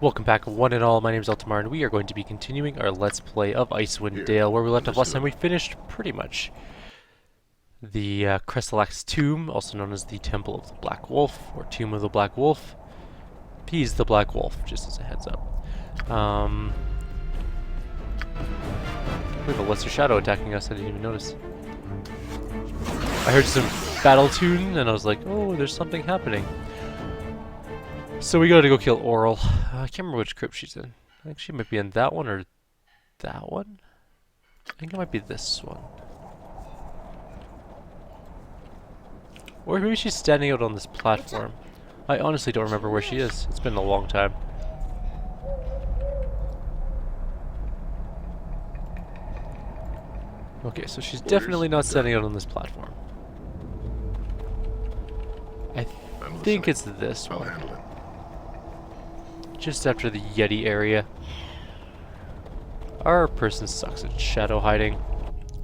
Welcome back one and all, my name is Eltimar and we are going to be continuing our Let's Play of Icewind Dale, where we left off last time. We finished pretty much the Crestalax's tomb, also known as the Temple of the Black Wolf, or Tomb of the Black Wolf. He's the Black Wolf, just as a heads up. We have a lesser shadow attacking us, I didn't even notice. I heard some battle tune and I was like, oh, there's something happening. So we gotta go kill Auril. I can't remember which crypt she's in. I think she might be in that one or that one? I think it might be this one. Or maybe she's standing out on this platform. I honestly don't remember where she is. It's been a long time. Okay, so she's definitely not standing out on this platform. I think it's this one. Just after the Yeti area. Our person sucks at shadow hiding.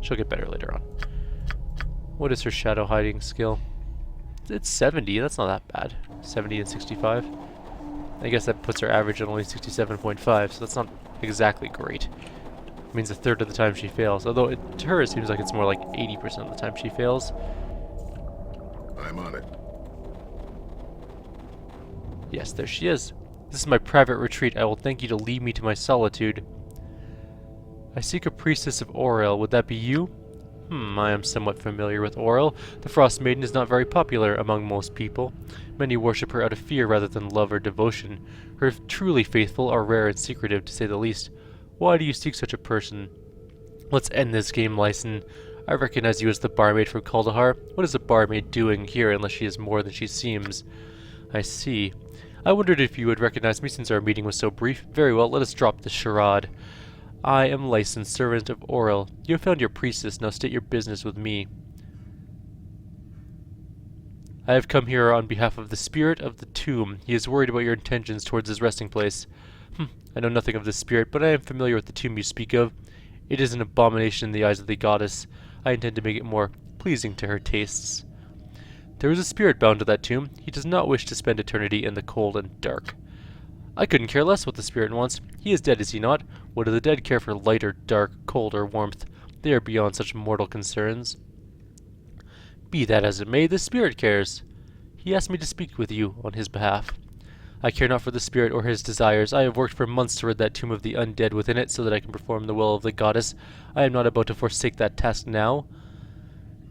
She'll get better later on. What is her shadow hiding skill? It's 70, that's not that bad. 70 and 65. I guess that puts her average at only 67.5, so that's not exactly great. It means a third of the time she fails, although to her it seems like it's more like 80% of the time she fails. I'm on it. Yes, there she is. This is my private retreat. I will thank you to lead me to my solitude. I seek a priestess of Auril. Would that be you? I am somewhat familiar with Auril. The Frost Maiden is not very popular among most people. Many worship her out of fear rather than love or devotion. Her truly faithful are rare and secretive, to say the least. Why do you seek such a person? Let's end this game, Lyson. I recognize you as the barmaid from Kaldahar. What is a barmaid doing here unless she is more than she seems? I see. I wondered if you would recognize me since our meeting was so brief. Very well, let us drop the charade. I am Lyson, servant of Auril. You have found your priestess, now state your business with me. I have come here on behalf of the spirit of the tomb. He is worried about your intentions towards his resting place. I know nothing of this spirit, but I am familiar with the tomb you speak of. It is an abomination in the eyes of the goddess. I intend to make it more pleasing to her tastes. There is a spirit bound to that tomb. He does not wish to spend eternity in the cold and dark. I couldn't care less what the spirit wants. He is dead, is he not? What do the dead care for light or dark, cold or warmth? They are beyond such mortal concerns. Be that as it may, the spirit cares. He asked me to speak with you on his behalf. I care not for the spirit or his desires. I have worked for months to rid that tomb of the undead within it so that I can perform the will of the goddess. I am not about to forsake that task now.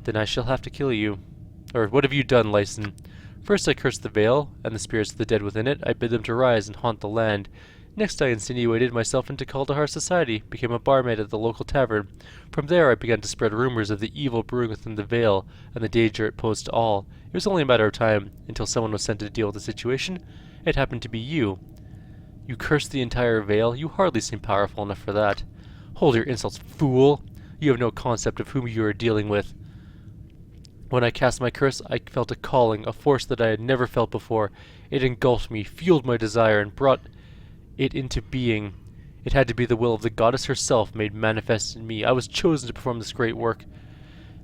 Then I shall have to kill you. Or what have you done, Lyson? First I cursed the veil, and the spirits of the dead within it. I bid them to rise and haunt the land. Next I insinuated myself into Kaldahar society, became a barmaid at the local tavern. From there I began to spread rumors of the evil brewing within the veil, and the danger it posed to all. It was only a matter of time, until someone was sent to deal with the situation. It happened to be you. You cursed the entire veil? You hardly seem powerful enough for that. Hold your insults, fool! You have no concept of whom you are dealing with. When I cast my curse, I felt a calling, a force that I had never felt before. It engulfed me, fueled my desire, and brought it into being. It had to be the will of the goddess herself made manifest in me. I was chosen to perform this great work.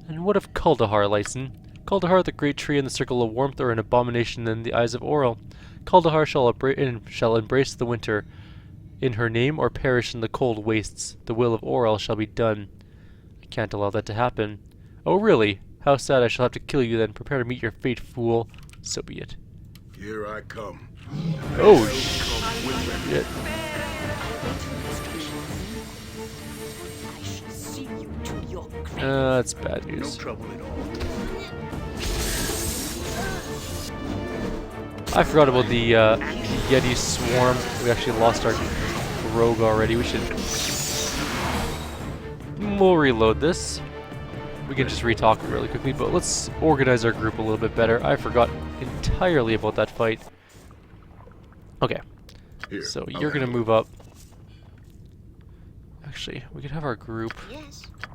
And what of Kaldahar, Lyson? Kaldahar, the great tree in the circle of warmth, are an abomination in the eyes of Auril. Kaldahar shall embrace the winter in her name or perish in the cold wastes. The will of Auril shall be done. I can't allow that to happen. Oh, really? How sad I shall have to kill you then. Prepare to meet your fate, fool. So be it. Here I come. Oh, shit. That's bad news. No trouble at all. I forgot about the Yeti swarm. We actually lost our rogue already. We'll reload this. We can just re-talk it really quickly, but let's organize our group a little bit better. I forgot entirely about that fight. Okay, so you're gonna move up. Actually, we could have our group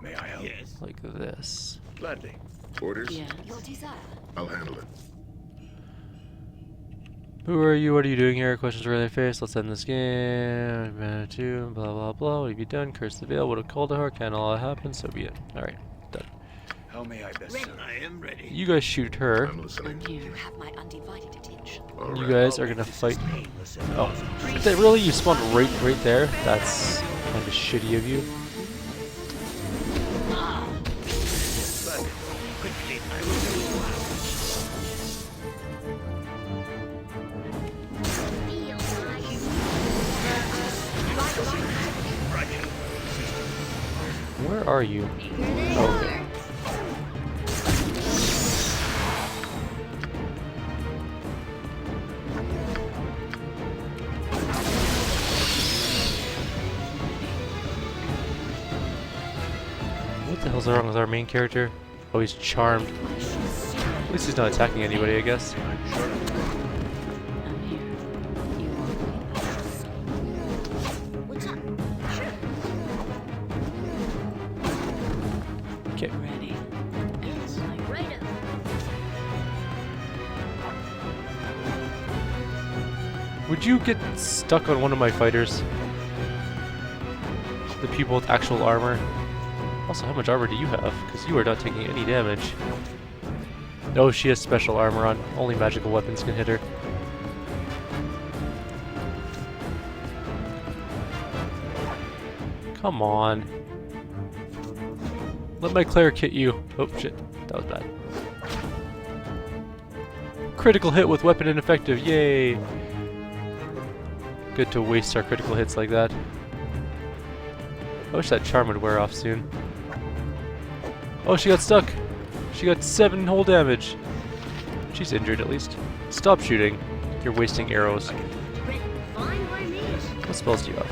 May I help? like this. Gladly. Orders? Yes. Your desire. I'll handle it. Who are you? What are you doing here? Questions for their face. Let's end this game. Blah blah blah. What have you done? Curse the veil. What have Kaldahar? Can all that happen? So be it. Alright, done. How may I best serve? I am ready. You guys shoot her. I'm listening. You have my undivided attention. All You right. guys are gonna fight. Oh, but that really? You spawned right there? That's kind of shitty of you. But quickly, I will do Where are you? Oh, okay. What the hell's wrong with our main character? Oh, he's charmed. At least he's not attacking anybody, I guess. I'm here. You what's up? Sure. Okay. Ready. Yes, right up. Would you get stuck on one of my fighters? The people with actual armor? Also, how much armor do you have? Because you are not taking any damage. No, she has special armor on. Only magical weapons can hit her. Come on. Let my cleric hit you. Oh, shit. That was bad. Critical hit with weapon ineffective. Yay! Good to waste our critical hits like that. I wish that charm would wear off soon. Oh, she got stuck. She got 7 whole damage. She's injured at least. Stop shooting. You're wasting arrows. Fine by me. What spells do you have?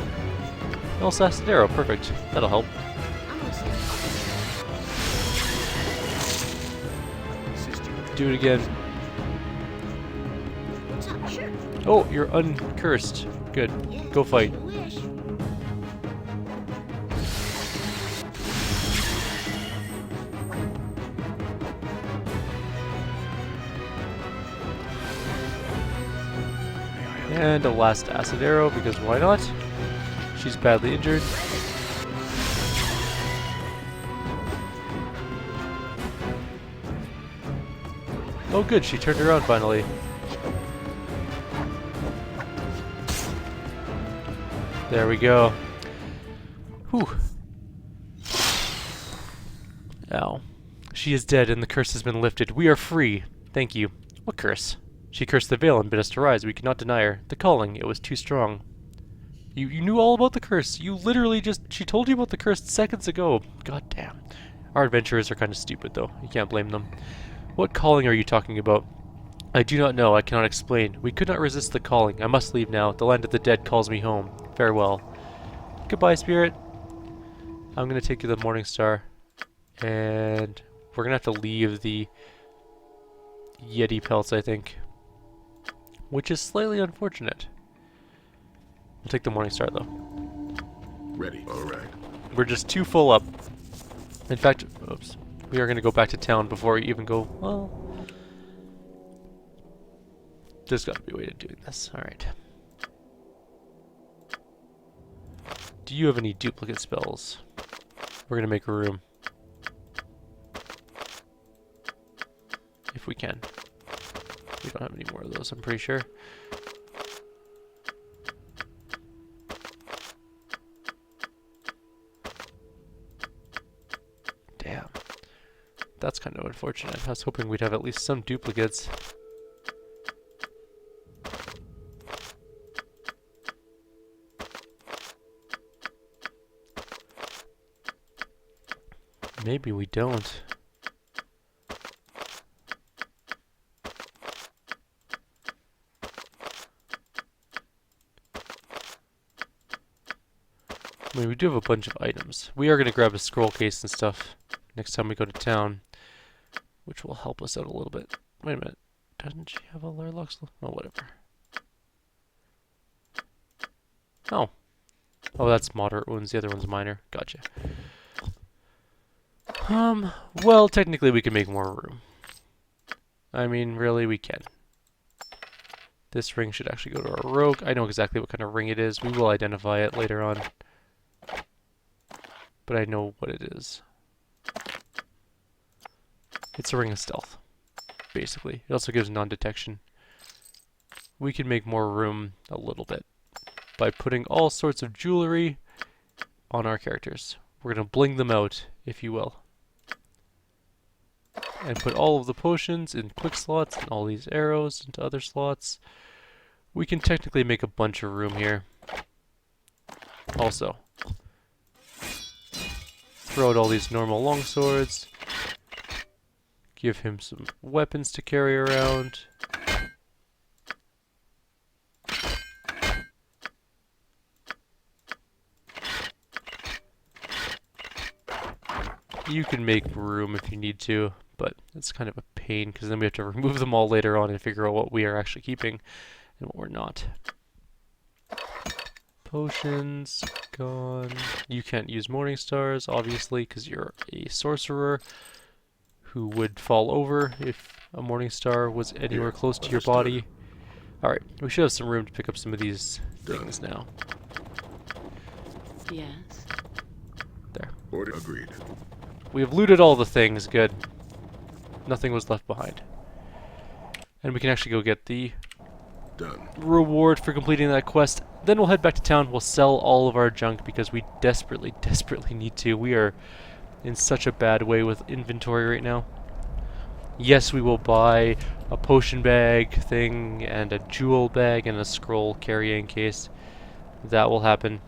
No assassin arrow. Perfect. That'll help. I'm listening. Do it again. What's up? Sure. Oh, you're uncursed. Good. Yes, Go fight. you wish. And a last acid arrow, because why not? She's badly injured. Oh good, she turned around finally. There we go. Whew. Ow. She is dead and the curse has been lifted. We are free. Thank you. What curse? She cursed the veil and bid us to rise. We could not deny her. The calling, it was too strong. You knew all about the curse. You literally just... She told you about the curse seconds ago. God damn. Our adventurers are kind of stupid, though. You can't blame them. What calling are you talking about? I do not know. I cannot explain. We could not resist the calling. I must leave now. The land of the dead calls me home. Farewell. Goodbye, spirit. I'm going to take you to the Morning Star. And we're going to have to leave the Yeti pelts, I think. Which is slightly unfortunate. We'll take the Morning Star, though. Ready. All right. We're just too full up. In fact, oops. We are going to go back to town before we even go... Well... There's got to be a way to doing this. Alright. Do you have any duplicate spells? We're going to make a room. If we can. We don't have any more of those, I'm pretty sure. Damn. That's kind of unfortunate. I was hoping we'd have at least some duplicates. Maybe we don't. I mean, we do have a bunch of items. We are going to grab a scroll case and stuff next time we go to town, which will help us out a little bit. Wait a minute. Doesn't she have a Larlock's? Oh, whatever. Oh. Oh, that's moderate wounds. The other one's minor. Gotcha. Well, technically we can make more room. I mean, really, we can. This ring should actually go to our rogue. I know exactly what kind of ring it is. We will identify it later on. But I know what it is. It's a ring of stealth, basically. It also gives non-detection. We can make more room a little bit by putting all sorts of jewelry on our characters. We're going to bling them out, if you will. And put all of the potions in quick slots and all these arrows into other slots. We can technically make a bunch of room here. Also, throw out all these normal longswords. Give him some weapons to carry around. You can make room if you need to, but it's kind of a pain because then we have to remove them all later on and figure out what we are actually keeping and what we're not. Potions, gone. You can't use morning stars, obviously, because you're a sorcerer who would fall over if a morning star was anywhere close to your body. Alright, we should have some room to pick up some of these things now. Yes. There. Order agreed. We have looted all the things, good. Nothing was left behind. And we can actually go get the Done. reward for completing that quest. Then we'll head back to town. We'll sell all of our junk because we desperately, desperately need to. We are in such a bad way with inventory right now. Yes, we will buy a potion bag thing and a jewel bag and a scroll carrying case. That will happen.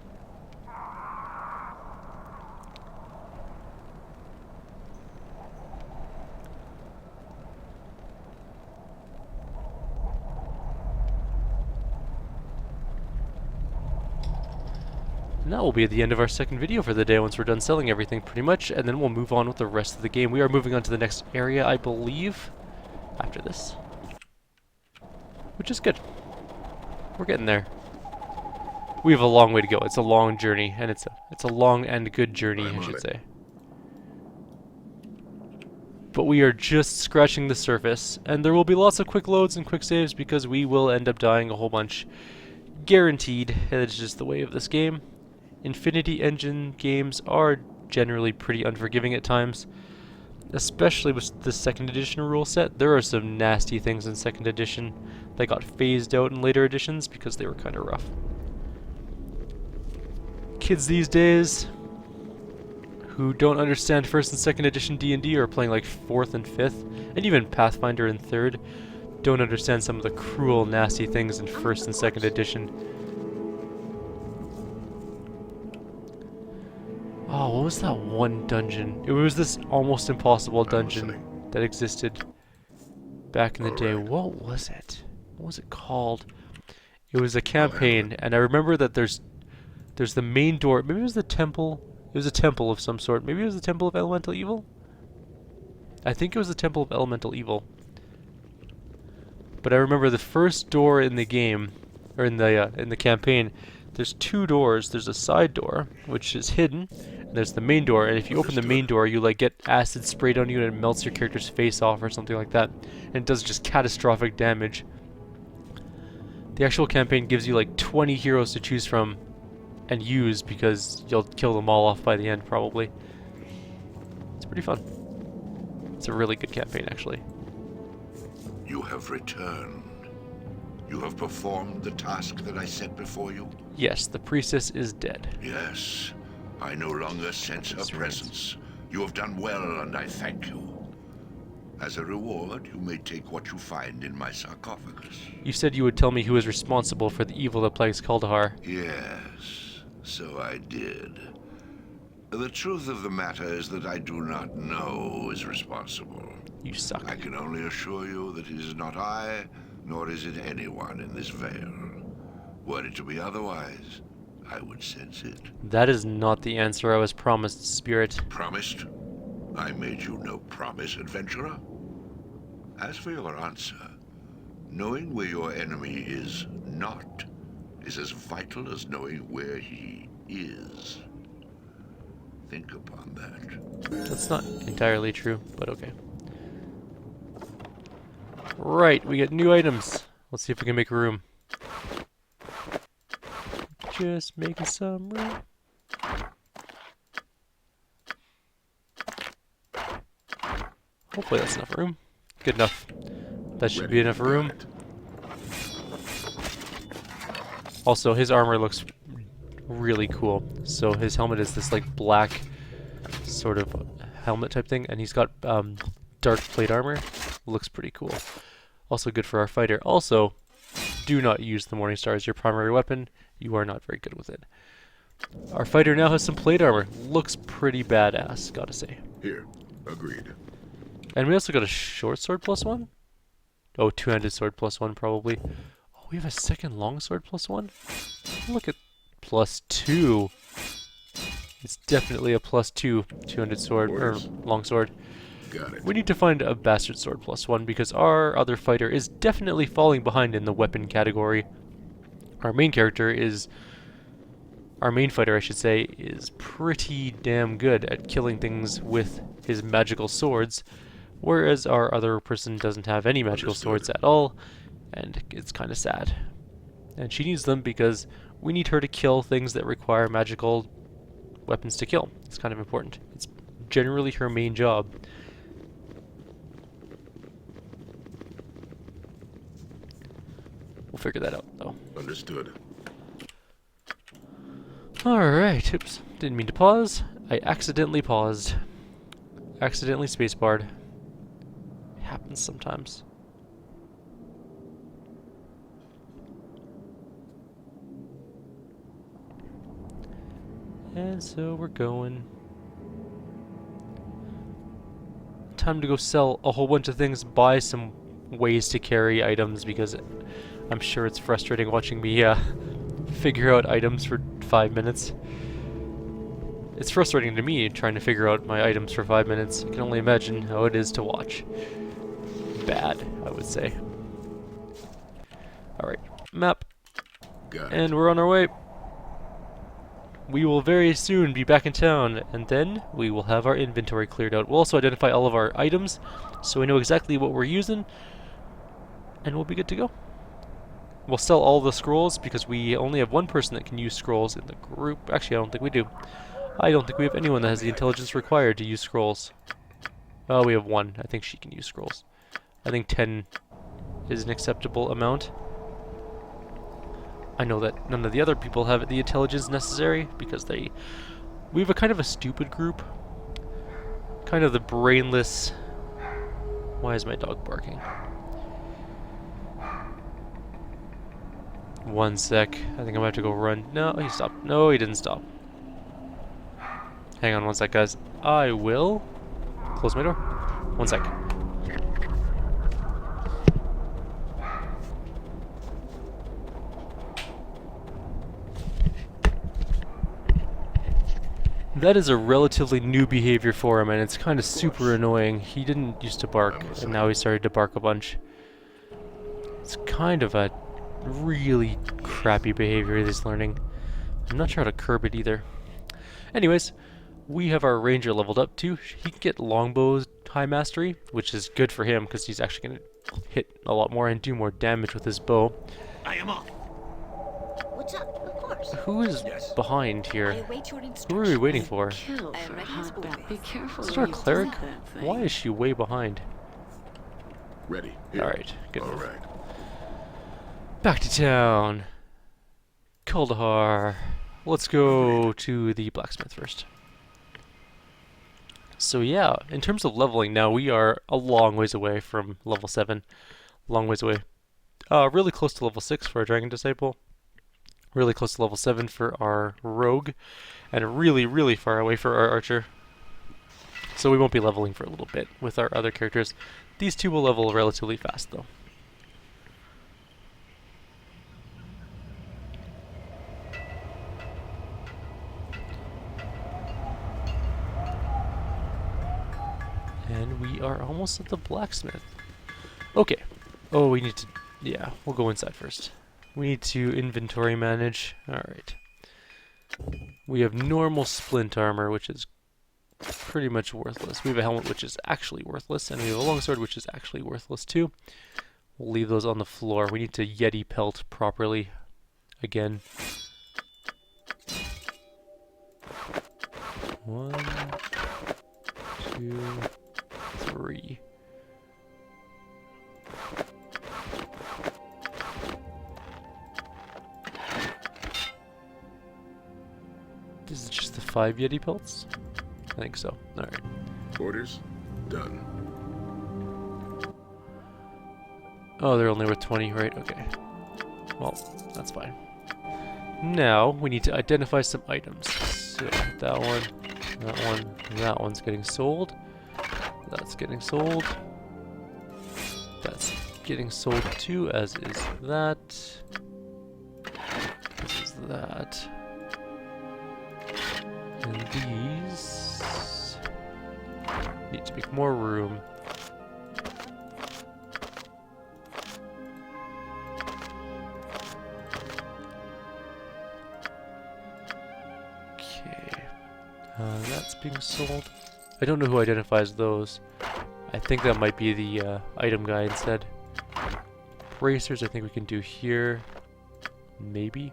And that will be the end of our second video for the day once we're done selling everything pretty much, and then we'll move on with the rest of the game. We are moving on to the next area, I believe, after this. Which is good. We're getting there. We have a long way to go. It's a long journey, and it's a long and good journey, I should say. But we are just scratching the surface, and there will be lots of quick loads and quick saves because we will end up dying a whole bunch. Guaranteed. It's just the way of this game. Infinity Engine games are generally pretty unforgiving at times, especially with the second edition rule set. There are some nasty things in second edition that got phased out in later editions because they were kind of rough. Kids these days who don't understand first and second edition D&D or are playing like 4th and 5th, and even Pathfinder in 3rd, don't understand some of the cruel, nasty things in 1st and 2nd edition. Oh, what was that one dungeon? It was this almost impossible dungeon that existed back in the day. What was it? What was it called? It was a campaign, and I remember that there's the main door. Maybe it was the temple. It was a temple of some sort. Maybe it was the Temple of Elemental Evil? I think it was the Temple of Elemental Evil. But I remember the first door in the game, or in the campaign, there's two doors. There's a side door, which is hidden, and there's the main door, and if you open the main door, you like get acid sprayed on you and it melts your character's face off or something like that, and it does just catastrophic damage. The actual campaign gives you like 20 heroes to choose from and use because you'll kill them all off by the end, probably. It's pretty fun. It's a really good campaign, actually. You have returned. You have performed the task that I set before you? Yes, the priestess is dead. Yes. I no longer sense her presence. You have done well, and I thank you. As a reward, you may take what you find in my sarcophagus. You said you would tell me who is responsible for the evil that plagues Kaldahar. Yes, so I did. The truth of the matter is that I do not know who is responsible. You suck. I can only assure you that it is not I, nor is it anyone in this veil. Were it to be otherwise, I would sense it. That is not the answer I was promised, Spirit. Promised? I made you no promise, adventurer. As for your answer, knowing where your enemy is not is as vital as knowing where he is. Think upon that. That's not entirely true, but okay. Right, we get new items. Let's see if we can make room. Just making some room. Hopefully that's enough room. Good enough. That should be enough room. Also, his armor looks really cool. So his helmet is this like black sort of helmet type thing, and he's got dark plate armor. Looks pretty cool. Also good for our fighter. Also, do not use the Morning Star as your primary weapon. You are not very good with it. Our fighter now has some plate armor. Looks pretty badass, gotta say. Here, agreed. And we also got a short sword +1. Oh, two-handed sword +1 probably. Oh, we have a second long sword +1. Look at +2. It's definitely a +2 two-handed sword or long sword. Got it. We need to find a bastard sword +1 because our other fighter is definitely falling behind in the weapon category. Our main character is, our main fighter I should say, is pretty damn good at killing things with his magical swords, whereas our other person doesn't have any magical swords at all, and it's kind of sad. And she needs them because we need her to kill things that require magical weapons to kill. It's kind of important. It's generally her main job. We'll figure that out, though. Understood. Alright, oops. Didn't mean to pause. I accidentally paused. Accidentally spacebarred. It happens sometimes. And so we're going. Time to go sell a whole bunch of things, buy some ways to carry items, because I'm sure it's frustrating watching me figure out items for 5 minutes. It's frustrating to me trying to figure out my items for 5 minutes. I can only imagine how it is to watch. Bad, I would say. Alright, map. Got it. And we're on our way. We will very soon be back in town, and then we will have our inventory cleared out. We'll also identify all of our items, so we know exactly what we're using, and we'll be good to go. We'll sell all the scrolls, because we only have one person that can use scrolls in the group. Actually, I don't think we do. I don't think we have anyone that has the intelligence required to use scrolls. Oh, we have one. I think she can use scrolls. I think 10 is an acceptable amount. I know that none of the other people have the intelligence necessary because we have a kind of a stupid group. Kind of the brainless. Why is my dog barking? One sec. I think I'm gonna have to go run. No, he stopped. No, he didn't stop. Hang on one sec, guys. I will close my door. One sec. That is a relatively new behavior for him, and it's kind of super annoying. He didn't used to bark, and now he started to bark a bunch. It's kind of a really crappy behavior he's learning. I'm not sure how to curb it either. Anyways, we have our ranger leveled up too. He can get longbow high mastery, which is good for him because he's actually going to hit a lot more and do more damage with his bow. I am off. What's up? Of course. Who is behind here? Who are we waiting for? Kill for a hot bath. Be careful. Is there a you cleric? do that thing. Why is she way behind? Ready. Here. Alright, good. All right. Back to town. Kuldahar. Let's go to the blacksmith first. So yeah, in terms of leveling now, we are a long ways away from level 7. Long ways away. Really close to level 6 for our Dragon Disciple. Really close to level 7 for our Rogue. And really, really far away for our Archer. So we won't be leveling for a little bit with our other characters. These two will level relatively fast though. And we are almost at the blacksmith. Okay. Oh, we need to... Yeah, we'll go inside first. We need to inventory manage. Alright. We have normal splint armor, which is pretty much worthless. We have a helmet, which is actually worthless. And we have a longsword, which is actually worthless too. We'll leave those on the floor. We need to Yeti pelt properly. Again. 1, 2... 3. This is just the 5 Yeti pelts? I think so. Alright. Orders? Done. Oh, they're only worth 20, right? Okay. Well, that's fine. Now, we need to identify some items. So, that one, that one's getting sold. That's getting sold. That's getting sold too, as is that. As is that. And these need to make more room. Okay. That's being sold. I don't know who identifies those. I think that might be the item guy instead. Bracers I think we can do here. Maybe.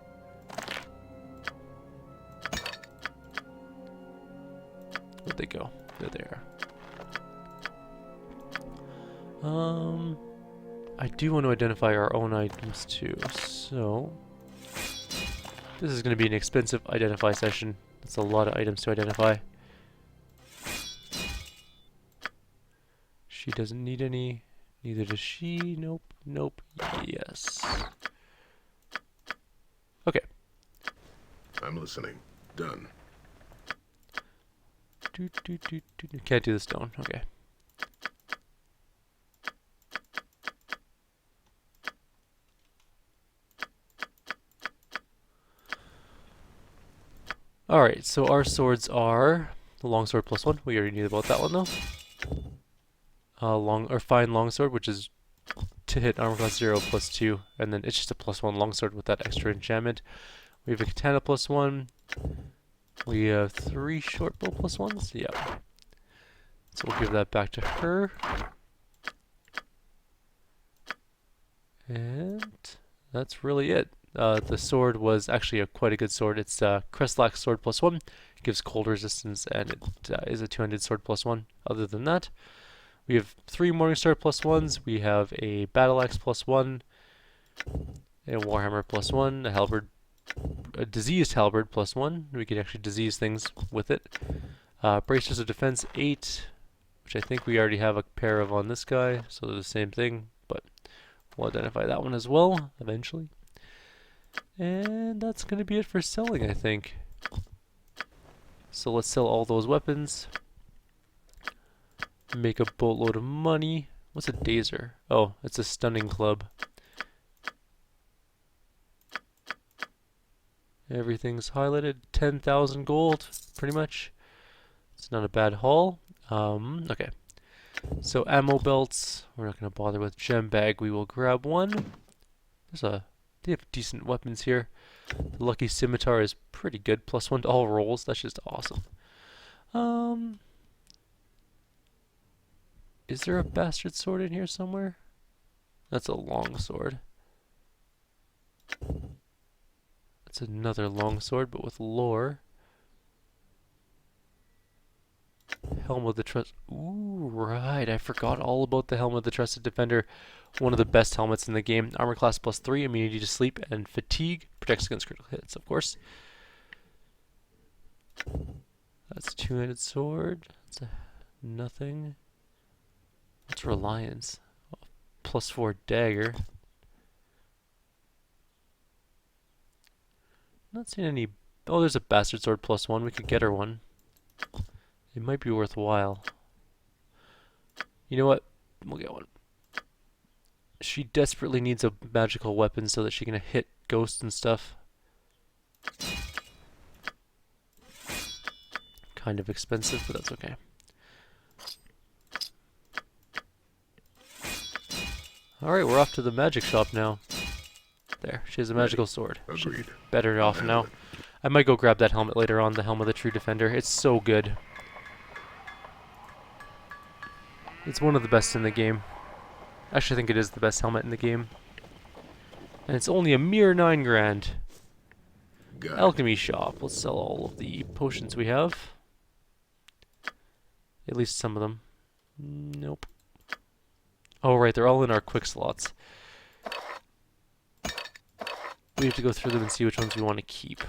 Where'd they go? They're there. I do want to identify our own items too, so this is going to be an expensive identify session. That's a lot of items to identify. She doesn't need any. Neither does she. Nope. Nope. Yes. Okay. I'm listening. Done. Can't do the stone. Okay. Alright, so our swords are the longsword +1. We already knew about that one though. Fine longsword, which is to hit armor class 0 +2, and then it's just a +1 longsword with that extra enchantment. We have a katana +1. We have 3 short bow +1s. Yeah. So we'll give that back to her. And that's really it. The sword was actually quite a good sword. It's Crestlax sword +1. It gives cold resistance, and it is a two-handed sword +1. Other than that, we have 3 Morningstar +1s. We have a Battle Axe +1, a Warhammer +1, a halberd, a diseased halberd +1. We can actually disease things with it. Bracers of defense 8, which I think we already have a pair of on this guy, so they're the same thing, but we'll identify that one as well eventually. And that's going to be it for selling, I think. So let's sell all those weapons. Make a boatload of money. What's a dazer? Oh, it's a stunning club. Everything's highlighted. 10,000 gold, pretty much. It's not a bad haul. Okay. So ammo belts. We're not going to bother with gem bag. We will grab one. They have decent weapons here. The lucky scimitar is pretty good. +1 to all rolls. That's just awesome. Is there a bastard sword in here somewhere? That's a long sword. That's another long sword, but with lore. Helm of the Trust. Ooh, right. I forgot all about the Helm of the Trusted Defender. One of the best helmets in the game. Armor class +3, immunity to sleep, and fatigue. Protects against critical hits, of course. That's a two-handed sword. That's nothing. What's reliance? +4 dagger. Not seeing any. Oh, there's a bastard sword +1. We could get her one. It might be worthwhile. You know what? We'll get one. She desperately needs a magical weapon so that she can hit ghosts and stuff. Kind of expensive, but that's okay. Alright, we're off to the magic shop now. There, she has a magical sword. Agreed. She's better off now. I might go grab that helmet later on, the Helm of the True Defender. It's so good. It's one of the best in the game. Actually, I think it is the best helmet in the game. And it's only a mere 9 grand. Alchemy shop. Let's sell all of the potions we have. At least some of them. Nope. Oh, right, they're all in our quick slots. We have to go through them and see which ones we want to keep.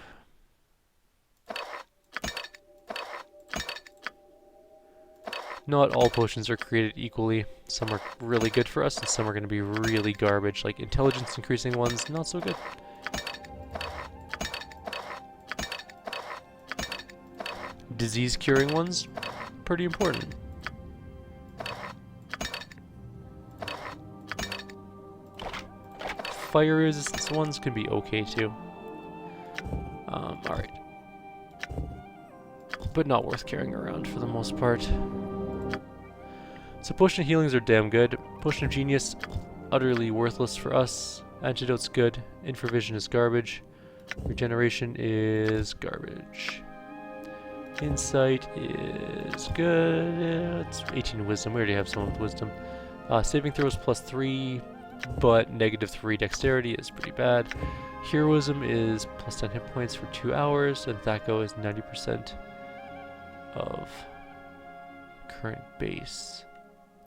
Not all potions are created equally. Some are really good for us, and some are going to be really garbage. Like intelligence increasing ones, not so good. Disease curing ones, pretty important. Fire resistance ones can be okay too. Alright. But not worth carrying around for the most part. So potion of healings are damn good. Potion of genius, utterly worthless for us. Antidote's good. Infravision is garbage. Regeneration is garbage. Insight is good. It's 18 wisdom. We already have some with wisdom. Saving throws +3, but -3 dexterity is pretty bad. Heroism is +10 hit points for 2 hours, and Thaco is 90% of current base.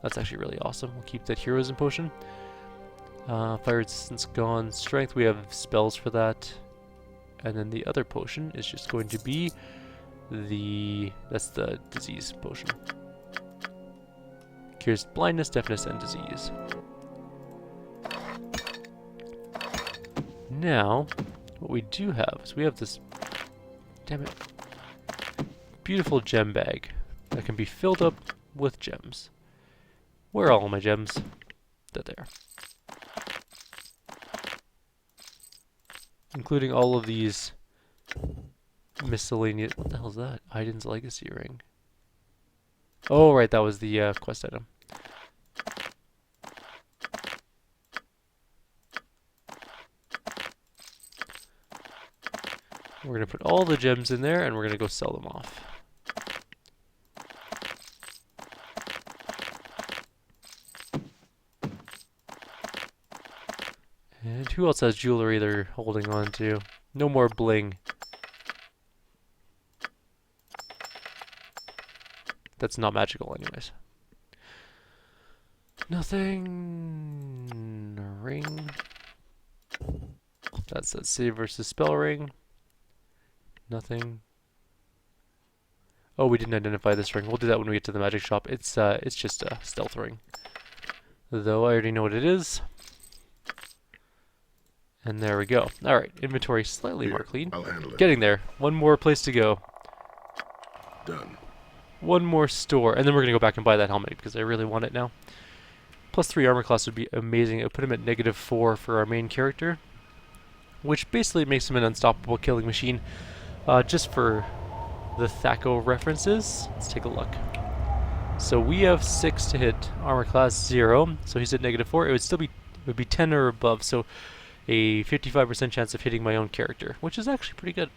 That's actually really awesome. We'll keep that heroism potion. Fire resistance gone. Strength, we have spells for that. And then the other potion is just going to be that's the disease potion. Cures blindness, deafness, and disease. Now, what we do have is we have this, damn it, beautiful gem bag that can be filled up with gems. Where are all my gems? They're there. Including all of these miscellaneous... What the hell is that? Aiden's Legacy Ring. Oh, right, that was the quest item. We're going to put all the gems in there, and we're going to go sell them off. And who else has jewelry they're holding on to? No more bling. That's not magical anyways. Nothing. Ring. That's that save versus spell ring. Nothing. Oh, we didn't identify this ring. We'll do that when we get to the magic shop. It's just a stealth ring. Though I already know what it is. And there we go. Alright, inventory slightly more clean. I'll handle it. Getting there. One more place to go. Done. One more store. And then we're going to go back and buy that helmet because I really want it now. +3 armor class would be amazing. It would put him at -4 for our main character. Which basically makes him an unstoppable killing machine. Just for the Thaco references, let's take a look. So we have 6 to hit armor class 0. So he's at -4. It would still be 10 or above. So a 55% chance of hitting my own character, which is actually pretty good.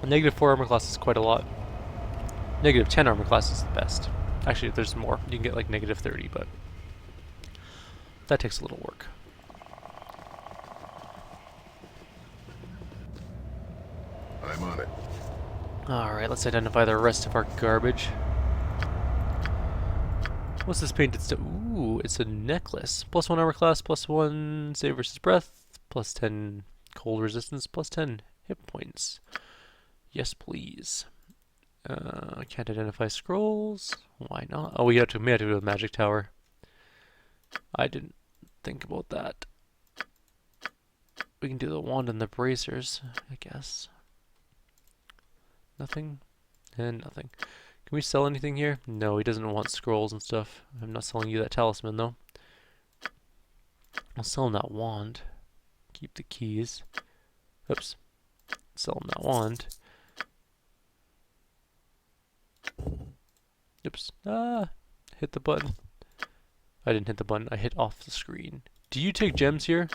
A -4 armor class is quite a lot. -10 armor class is the best. Actually, there's more. You can get like -30, but that takes a little work. I'm on it. Alright, let's identify the rest of our garbage. What's this painted stuff? Ooh, it's a necklace. +1 armor class, +1 save versus breath, +10 cold resistance, +10 hit points. Yes, please. I can't identify scrolls. Why not? Oh, we may have to go to the magic tower. I didn't think about that. We can do the wand and the bracers, I guess. Nothing? And nothing. Can we sell anything here? No, he doesn't want scrolls and stuff. I'm not selling you that talisman, though. I'll sell him that wand. Keep the keys. Oops. Sell him that wand. Oops. Ah! Hit the button. I didn't hit the button. I hit off the screen. Do you take gems here?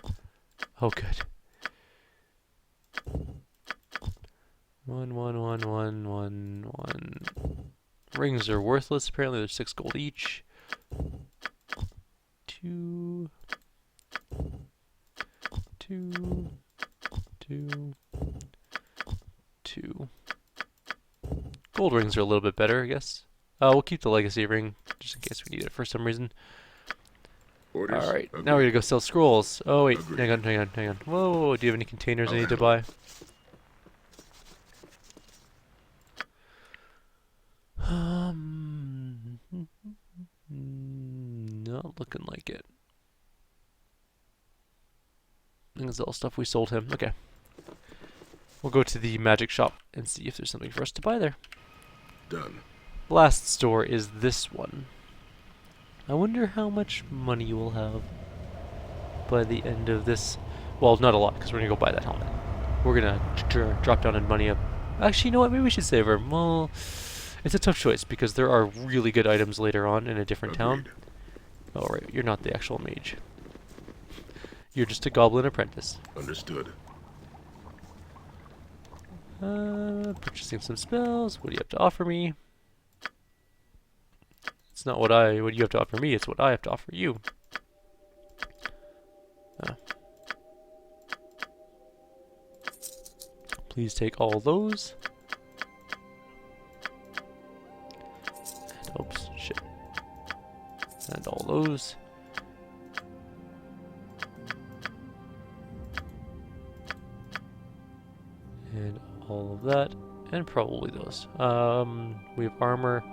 Oh, good. 1, 1, 1, 1, 1, 1. Rings are worthless. Apparently there's 6 gold each. 2. 2. 2. 2. Gold rings are a little bit better, I guess. We'll keep the legacy ring, just in case we need it for some reason. Orders. Alright, Agreed. now we're gonna go sell scrolls. Oh wait, Agreed. hang on. Whoa, do you have any containers I need to handle buy? Not looking like it. I think it's all stuff we sold him. Okay. We'll go to the magic shop and see if there's something for us to buy there. Done. Last store is this one. I wonder how much money you will have by the end of this. Well, not a lot, because we're going to go buy that helmet. We're going to drop down in money up. Actually, you know what? Maybe we should save her. Well, it's a tough choice, because there are really good items later on in a different town. Oh, right. You're not the actual mage. You're just a goblin apprentice. Understood. Purchasing some spells. What do you have to offer me? It's not what you have to offer me, it's what I have to offer you. Please take all those. And, oops, shit. And all those. And all of that. And probably those. We have armor.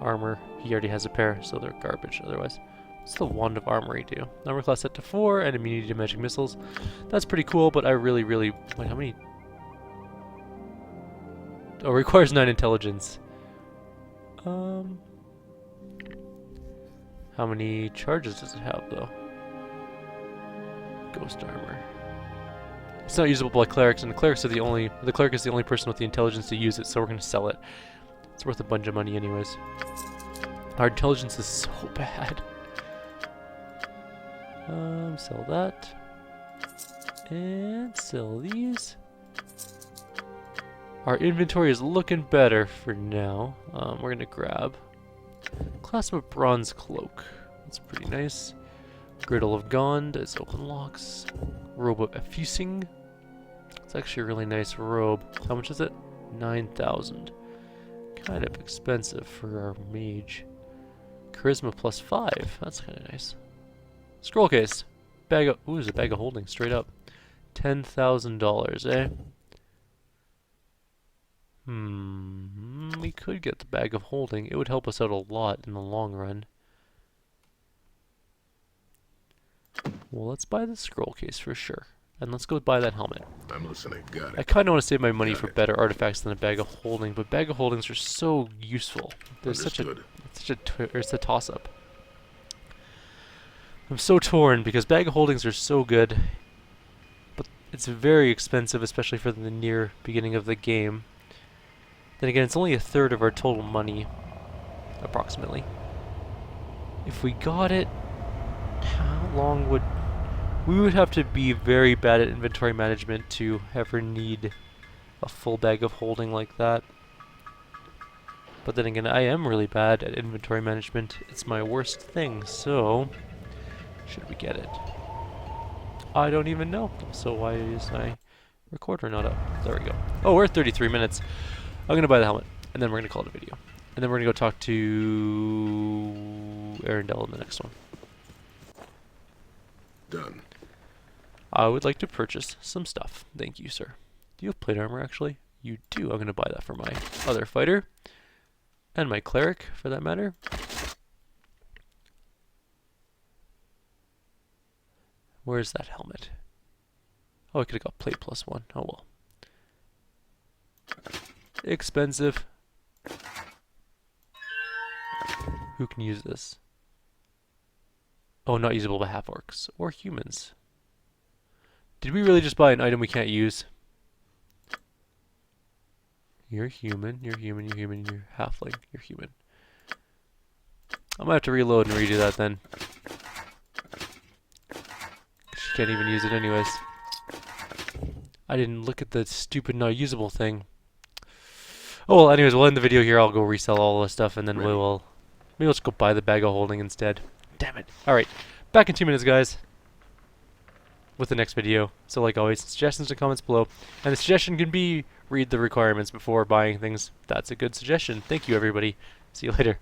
Armor. He already has a pair, so they're garbage otherwise. What's the Wand of Armory do? Armor class set to 4 and immunity to magic missiles. That's pretty cool, but I really... Wait, how many... Oh, requires 9 intelligence. How many charges does it have, though? Ghost armor. It's not usable by clerics, and the cleric is the only person with the intelligence to use it, so we're going to sell it. It's worth a bunch of money anyways. Our intelligence is so bad. Sell that. And sell these. Our inventory is looking better for now. We're gonna grab Clasp of Bronze Cloak. That's pretty nice. Girdle of Gond is open locks. Robe of Effusing. It's actually a really nice robe. How much is it? 9,000. Kind of expensive for our mage. Charisma plus 5. That's kind of nice. Scroll case. Ooh, there's a bag of holding straight up. $10,000, eh? We could get the bag of holding. It would help us out a lot in the long run. Well, let's buy the scroll case for sure. And let's go buy that helmet. I'm listening. Got I it. kind of want to save my money for better artifacts than a bag of holding, but bag of holdings are so useful. There's Understood. it's a toss-up. I'm so torn because bag of holdings are so good, but it's very expensive, especially for the near beginning of the game. Then again, it's only a third of our total money, approximately. If we got it, how long would... We would have to be very bad at inventory management to ever need a full bag of holding like that. But then again, I am really bad at inventory management. It's my worst thing, so... Should we get it? I don't even know. So why is my recorder not up? There we go. Oh, we're at 33 minutes. I'm going to buy the helmet, and then we're going to call it a video. And then we're going to go talk to Arendelle in the next one. Done. I would like to purchase some stuff. Thank you, sir. Do you have plate armor, actually? You do. I'm going to buy that for my other fighter. And my cleric, for that matter. Where's that helmet? Oh, I could have got plate plus 1. Oh well. Expensive. Who can use this? Oh, not usable by half-orcs. Or humans. Did we really just buy an item we can't use? You're human, you're human, you're human, you're halfling, you're human. I might have to reload and redo that then. She can't even use it anyways. I didn't look at the stupid not usable thing. Oh well, anyways, we'll end the video here. I'll go resell all the stuff and then maybe let's go buy the bag of holding instead. Damn it. Alright, back in 2 minutes, guys, with the next video. So like always, suggestions and comments below. And the suggestion can be read the requirements before buying things. That's a good suggestion. Thank you, everybody. See you later.